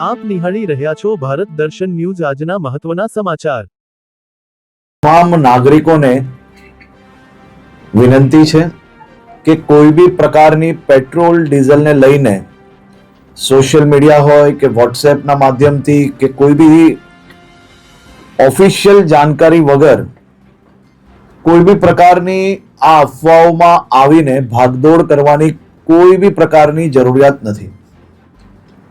આપ નિહાળી રહ્યા છો ભારત દર્શન ન્યૂઝ આજના મહત્વના સમાચાર। તમામ નાગરિકોને વિનંતી છે કે કોઈ બી પ્રકારની પેટ્રોલ ડીઝલને લઈને સોશિયલ મીડિયા હોય કે વોટ્સએપના માધ્યમથી કે કોઈ બી ઓફિશિયલ જાણકારી વગર કોઈ બી પ્રકારની આ અફવાઓમાં આવીને ભાગદોડ કરવાની કોઈ બી પ્રકારની જરૂરિયાત નથી।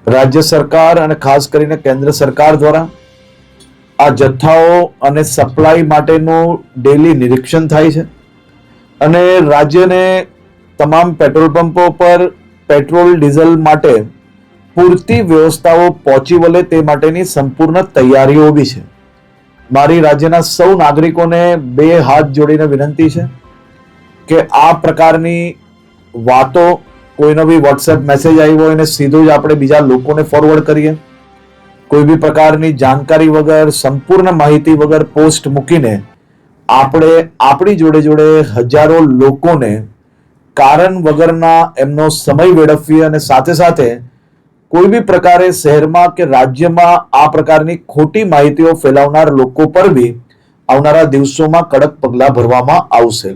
રાજ્ય સરકાર અને ખાસ કરીને કેન્દ્ર સરકાર દ્વારા આ જથ્થાઓ અને સપ્લાય માટેનું ડેલી નિરીક્ષણ થાય છે અને રાજ્યને તમામ પેટ્રોલ પંપો પર પેટ્રોલ ડીઝલ માટે પૂરતી વ્યવસ્થાઓ પહોંચી વળે તે માટેની સંપૂર્ણ તૈયારીઓ બી છે। મારી રાજ્યના સૌ નાગરિકોને બે હાથ જોડીને વિનંતી છે કે આ પ્રકારની વાતો કોઈનો બી વોટ્સએપ મેસેજ આવ્યો હોય એને સીધો જ આપણે બીજા લોકોને ફોરવર્ડ કરીએ। કોઈ બી પ્રકારની જાણકારી વગર સંપૂર્ણ માહિતી વગર પોસ્ટ મૂકીને આપણે આપણી જોડે જોડે હજારો લોકોને કારણ વગરના એમનો સમય વેડફીએ અને સાથે સાથે કોઈ બી પ્રકારે શહેરમાં કે રાજ્યમાં આ પ્રકારની ખોટી માહિતીઓ ફેલાવનાર લોકો પર બી આવનારા દિવસોમાં કડક પગલાં ભરવામાં આવશે।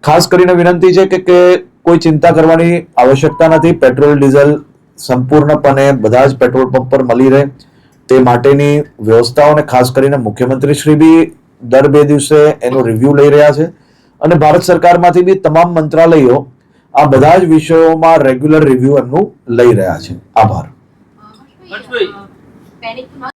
ખાસ કરીને વિનંતી છે કે કોઈ ચિંતા કરવાની આવશ્યકતા નથી। પેટ્રોલ ડીઝલ સંપૂર્ણપણે બધા જ પેટ્રોલ પંપ પર મળી રહે તે માટેની વ્યવસ્થાઓને ખાસ કરીને મુખ્યમંત્રી શ્રી બી દર 2 દિવસે એનો રિવ્યુ લઈ રહ્યા છે અને ભારત સરકારમાંથી બી તમામ મંત્રાલયો આ બધા જ વિષયોમાં રેગ્યુલર રિવ્યુ એમનું લઈ રહ્યા છે। આભાર।